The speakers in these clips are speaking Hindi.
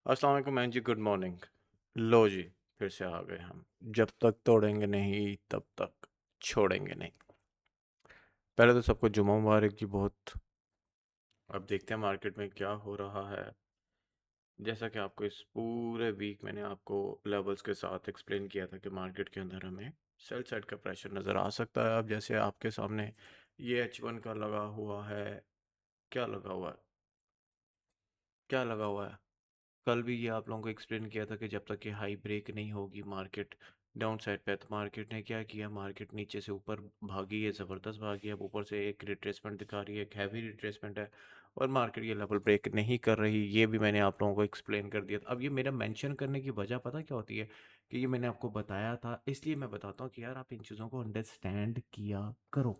अस्सलाम वालेकुम मैम जी, गुड मॉर्निंग। लो जी, फिर से आ गए हम। जब तक तोड़ेंगे नहीं तब तक छोड़ेंगे नहीं। पहले तो सबको जुमा मुबारक जी बहुत। अब देखते हैं मार्केट में क्या हो रहा है। जैसा कि आपको इस पूरे वीक मैंने आपको लेवल्स के साथ एक्सप्लेन किया था कि मार्केट के अंदर हमें सेल साइड का प्रेशर नज़र आ सकता है। अब जैसे आपके सामने ये H1 का लगा हुआ है। क्या लगा हुआ है? क्या लगा हुआ है? कल भी ये आप लोगों को एक्सप्लेन किया था कि जब तक ये हाई ब्रेक नहीं होगी मार्केट डाउन साइड पे है। तो मार्केट ने क्या किया, मार्केट नीचे से ऊपर भागी है, ज़बरदस्त भागी है। अब ऊपर से एक रिट्रेसमेंट दिखा रही है, एक हैवी रिट्रेसमेंट है और मार्केट ये लेवल ब्रेक नहीं कर रही। ये भी मैंने आप लोगों को एक्सप्लेन कर दिया था। अब ये मेरा मेंशन करने की वजह पता क्या होती है कि ये मैंने आपको बताया था, इसलिए मैं बताता हूँ कि यार आप इन चीज़ों को अंडरस्टैंड किया करो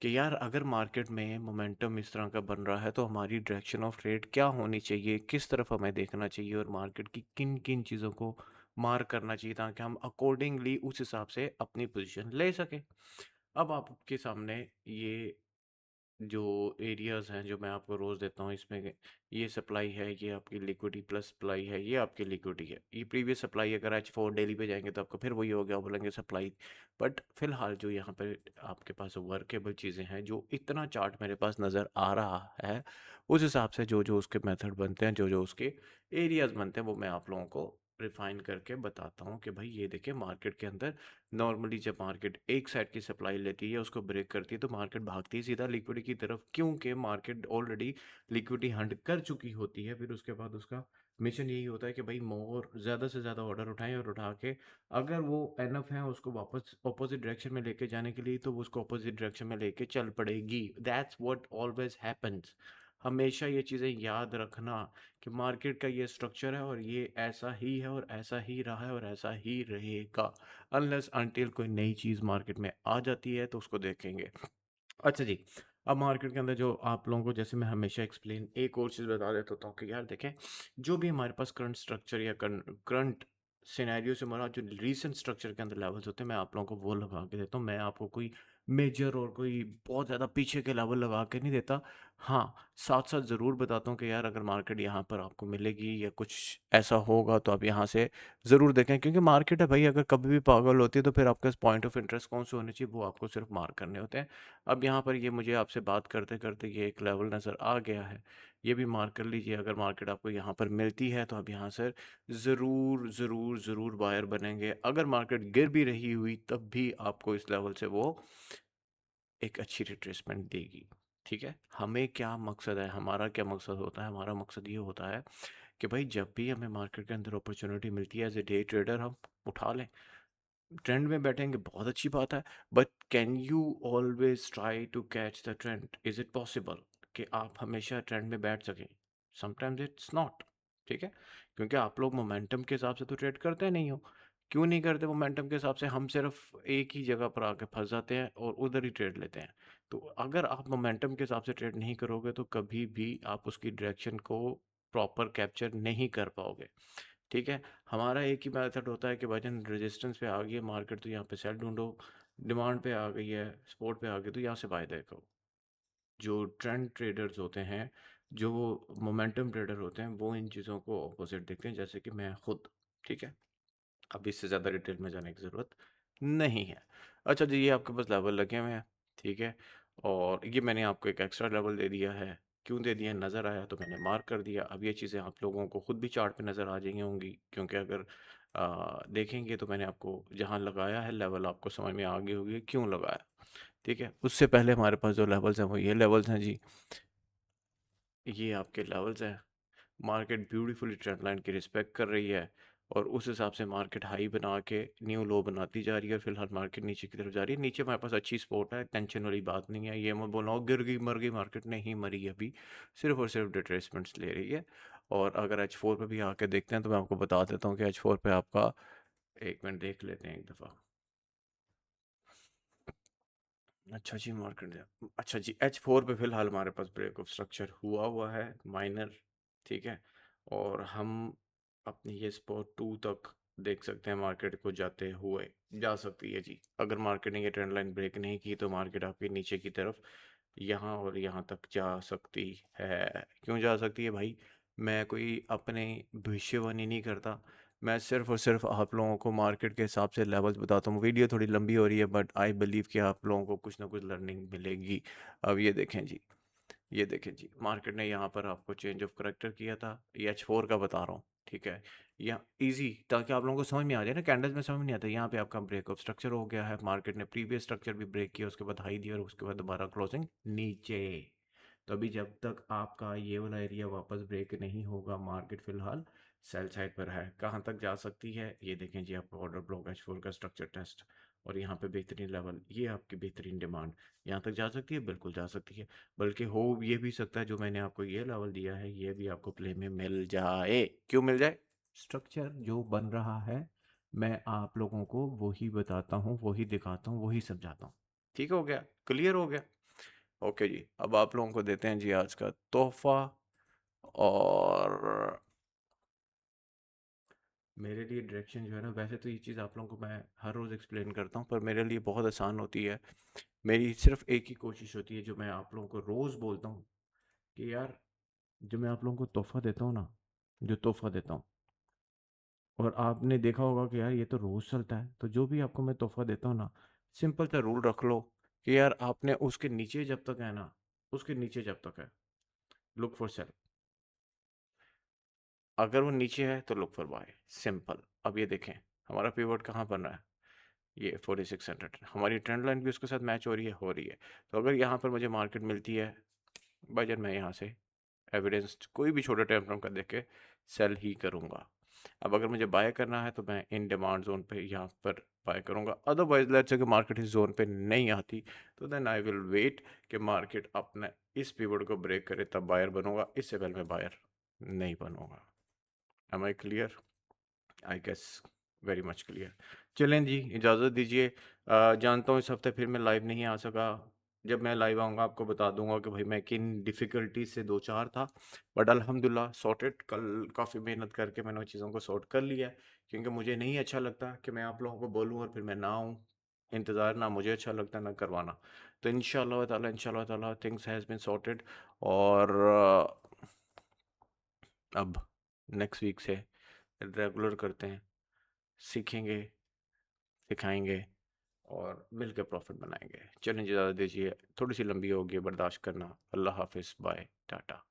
कि यार अगर मार्केट में मोमेंटम इस तरह का बन रहा है तो हमारी डायरेक्शन ऑफ ट्रेड क्या होनी चाहिए, किस तरफ हमें देखना चाहिए और मार्केट की किन किन चीज़ों को मार्क करना चाहिए ताकि हम अकॉर्डिंगली उस हिसाब से अपनी पोजीशन ले सकें। अब आपके सामने ये जो एरियाज़ हैं जो मैं आपको रोज़ देता हूँ, इसमें ये सप्लाई है, ये आपकी लिक्विडिटी प्लस सप्लाई है, ये आपकी लिक्विडिटी है, ये प्रीवियस सप्लाई। अगर H4 डेली पे जाएंगे तो आपका फिर वही हो गया, बोलेंगे सप्लाई। बट फिलहाल जो यहाँ पे आपके पास वर्केबल चीज़ें हैं, जो इतना चार्ट मेरे पास नज़र आ रहा है, उस हिसाब से जो जो उसके मेथड बनते हैं, जो जो उसके एरियाज़ बनते हैं, वो मैं आप लोगों को रिफाइन करके बताता हूँ कि भाई ये देखिए मार्केट के अंदर नॉर्मली जब मार्केट एक साइड की सप्लाई लेती है, उसको ब्रेक करती है, तो मार्केट भागती है सीधा लिक्विडिटी की तरफ, क्योंकि मार्केट ऑलरेडी लिक्विडिटी हंट कर चुकी होती है। फिर उसके बाद उसका मिशन यही होता है कि भाई मोर ज़्यादा से ज़्यादा ऑर्डर उठाएं और उठा के अगर वो एनफ है उसको वापस अपोजिट डायरेक्शन में लेके जाने के लिए, तो वो उसको अपोजिट डायरेक्शन में लेके चल पड़ेगी। That's what always happens. हमेशा ये चीज़ें याद रखना कि मार्केट का ये स्ट्रक्चर है और ये ऐसा ही है और ऐसा ही रहा है और ऐसा ही रहेगा, अनलेस अनटिल कोई नई चीज़ मार्केट में आ जाती है तो उसको देखेंगे। अच्छा जी, अब मार्केट के अंदर जो आप लोगों को जैसे मैं हमेशा एक्सप्लेन एक और चीज़ बता देता हूँ कि यार देखें, जो भी हमारे पास करंट स्ट्रक्चर या करंट सिनेरियो से हमारा जो रीसेंट स्ट्रक्चर के अंदर लेवल्स होते हैं, मैं आप लोगों को वो लगा के देता हूँ। मैं आपको कोई मेजर और कोई बहुत ज़्यादा पीछे के लेवल लगा के नहीं देता। हाँ, साथ साथ ज़रूर बताता हूँ कि यार अगर मार्केट यहाँ पर आपको मिलेगी या कुछ ऐसा होगा तो आप यहाँ से ज़रूर देखें, क्योंकि मार्केट है भाई, अगर कभी भी पागल होती है तो फिर आपके पॉइंट ऑफ इंटरेस्ट कौन से होने चाहिए, वो आपको सिर्फ मार्क करने होते हैं। अब यहाँ पर ये मुझे आपसे बात करते करते ये एक लेवल नज़र आ गया है, ये भी मार्क कर लीजिए। अगर मार्केट आपको यहाँ पर मिलती है तो आप यहाँ से ज़रूर ज़रूर ज़रूर बायर बनेंगे। अगर मार्केट गिर भी रही हुई तब भी आपको इस लेवल से वो एक अच्छी रिट्रेसमेंट देगी। ठीक है, हमें क्या मकसद है, हमारा क्या मकसद होता है? हमारा मकसद ये होता है कि भाई जब भी हमें मार्केट के अंदर अपॉर्चुनिटी मिलती है एज ए डे ट्रेडर, हम उठा लें। ट्रेंड में बैठेंगे बहुत अच्छी बात है, but can you always try to catch the trend? Is it possible कि आप हमेशा ट्रेंड में बैठ सकें? Sometimes it's not. ठीक है, क्योंकि आप लोग मोमेंटम के हिसाब से तो ट्रेड करते नहीं हो। क्यों नहीं करते मोमेंटम के हिसाब से? हम सिर्फ एक ही जगह पर आके फंस जाते हैं और उधर ही ट्रेड लेते हैं। तो अगर आप मोमेंटम के हिसाब से ट्रेड नहीं करोगे तो कभी भी आप उसकी डायरेक्शन को प्रॉपर कैप्चर नहीं कर पाओगे। ठीक है, हमारा एक ही मेथड होता है कि भाईजान रेजिस्टेंस पे आ गई है मार्केट तो यहाँ पे सेल ढूंढो, डिमांड पे आ गई है, सपोर्ट पे आ गई तो यहाँ से बाय देखो। जो ट्रेंड ट्रेडर्स होते हैं, जो मोमेंटम ट्रेडर होते हैं, वो इन चीज़ों को ऑपोजिट देखते हैं, जैसे कि मैं खुद। ठीक है, अब इससे ज़्यादा डिटेल में जाने की ज़रूरत नहीं है। अच्छा जी, ये आपके पास लेवल लगे हुए हैं। ठीक है, और ये मैंने आपको एक एक्स्ट्रा लेवल दे दिया है। क्यों दे दिया? नज़र आया तो मैंने मार्क कर दिया। अब ये चीज़ें आप लोगों को खुद भी चार्ट पे नज़र आ जाएंगी होंगी, क्योंकि अगर देखेंगे तो मैंने आपको जहाँ लगाया है लेवल आपको समझ में आ गई होगी क्यों लगाया। ठीक है, उससे पहले हमारे पास जो लेवल्स हैं वो ये लेवल्स हैं जी। ये आपके लेवल्स हैं। मार्केट ब्यूटीफुली ट्रेंड लाइन की रिस्पेक्ट कर रही है और उस हिसाब से मार्केट हाई बना के न्यू लो बनाती जा रही है। फिलहाल मार्केट नीचे की तरफ जा रही है। नीचे हमारे पास अच्छी सपोर्ट है, टेंशन वाली बात नहीं है। ये मैं बोल रहा हूँ गिर गई मर गई, मार्केट नहीं मरी अभी, सिर्फ और सिर्फ रिट्रेसमेंट्स ले रही है। और अगर H4 पे भी आके देखते हैं तो मैं आपको बता देता हूँ कि H4 पे आपका, एक मिनट देख लेते हैं एक दफ़ा। अच्छा जी, मार्केट, अच्छा जी, H4 पे फिलहाल हमारे पास ब्रेक ऑफ स्ट्रक्चर हुआ है, माइनर। ठीक है, और हम अपनी ये स्पॉट 2 तक देख सकते हैं मार्केट को जाते हुए। जा सकती है जी, अगर मार्केट ने ये ट्रेंड लाइन ब्रेक नहीं की तो मार्केट आपके नीचे की तरफ यहाँ और यहाँ तक जा सकती है। क्यों जा सकती है भाई? मैं कोई अपनी भविष्यवाणी नहीं करता। मैं सिर्फ़ और सिर्फ़ आप लोगों को मार्केट के हिसाब से लेवल्स बताता हूँ। वीडियो थोड़ी लंबी हो रही है बट आई बिलीव कि आप लोगों को कुछ ना कुछ लर्निंग मिलेगी। अब ये देखें जी, ये देखें जी, मार्केट ने यहाँ पर आपको चेंज ऑफ करैक्टर किया था। ये H4 का बता रहा हूँ, ठीक है? या ईज़ी, ताकि आप लोगों को समझ में आ जाए ना, कैंडल्स में समझ में नहीं आता। यहाँ पे आपका ब्रेक ऑफ स्ट्रक्चर हो गया है, मार्केट ने प्रीवियस स्ट्रक्चर भी ब्रेक किया, उसके बाद हाई दिया और उसके बाद दोबारा क्लोजिंग नीचे। तो अभी जब तक आपका ये वाला एरिया वापस ब्रेक नहीं होगा, मार्केट फिलहाल सेल साइड पर है। कहाँ तक जा सकती है ये देखें जी, आपका ऑर्डर ब्लॉक H4 का स्ट्रक्चर टेस्ट, और यहाँ पे बेहतरीन लेवल, ये आपकी बेहतरीन डिमांड यहाँ तक जा सकती है, बिल्कुल जा सकती है। बल्कि हो ये भी सकता है, जो मैंने आपको ये लेवल दिया है ये भी आपको प्ले में मिल जाए। क्यों मिल जाए? स्ट्रक्चर जो बन रहा है, मैं आप लोगों को वही बताता हूँ, वही दिखाता हूँ, वही समझाता हूँ। ठीक हो गया? क्लियर हो गया? ओके जी, अब आप लोगों को देते हैं जी आज का तोहफा। और मेरे लिए डायरेक्शन जो है ना, वैसे तो ये चीज़ आप लोगों को मैं हर रोज़ एक्सप्लेन करता हूँ, पर मेरे लिए बहुत आसान होती है। मेरी सिर्फ एक ही कोशिश होती है, जो मैं आप लोगों को रोज़ बोलता हूँ, कि यार जो मैं आप लोगों को तोहफा देता हूँ ना, जो तोहफा देता हूँ, और आपने देखा होगा कि यार ये तो रोज़ चलता है, तो जो भी आपको मैं तोहफा देता हूँ ना, सिंपल सा रूल रख लो कि यार आपने उसके नीचे जब तक है ना, उसके नीचे जब तक है, लुक फॉर सेल। अगर वो नीचे है तो लुक फॉर बाय, सिंपल। अब ये देखें, हमारा पिवट कहाँ बन रहा है, ये 4600। हमारी ट्रेंड लाइन भी उसके साथ मैच हो रही है, हो रही है। तो अगर यहाँ पर मुझे मार्केट मिलती है, भाईजान मैं यहाँ से एविडेंस कोई भी छोटा टाइम फ्रेम का देख के सेल ही करूँगा। अब अगर मुझे बाय करना है तो मैं इन डिमांड जोन पे यहाँ पर बाय करूँगा। अदरवाइज लेट्स से कि मार्केट इस जोन पे नहीं आती, तो देन आई विल वेट कि मार्केट अपने इस पिवट को ब्रेक करे, तब बायर बनूंगा। इससे पहले मैं बायर नहीं बनूंगा। Am I clear? I guess very much clear. चलें जी, इजाज़त दीजिए। जानता हूँ इस हफ्ते फिर मैं लाइव नहीं आ सका। जब मैं लाइव आऊँगा आपको बता दूंगा कि भाई मैं किन डिफ़िकल्टीज से दो चार था, बट अल्हम्दुलिल्लाह सॉर्टेड। कल काफ़ी मेहनत करके मैंने उन चीज़ों को सॉर्ट कर लिया है, क्योंकि मुझे नहीं अच्छा लगता कि मैं आप लोगों को बोलूँ और फिर मैं ना आऊँ। इंतज़ार ना मुझे अच्छा लगता ना करवाना। तो इंशाल्लाह ताला थिंग्स हैज़ बीन सॉर्टेड। और अब नेक्स्ट वीक से रेगुलर करते हैं, सीखेंगे, सिखाएंगे और मिलकर प्रॉफिट बनाएंगे। चलें, इजाज़त दीजिए, थोड़ी सी लंबी होगी, बर्दाश्त करना। अल्लाह हाफिज़, बाय, टाटा।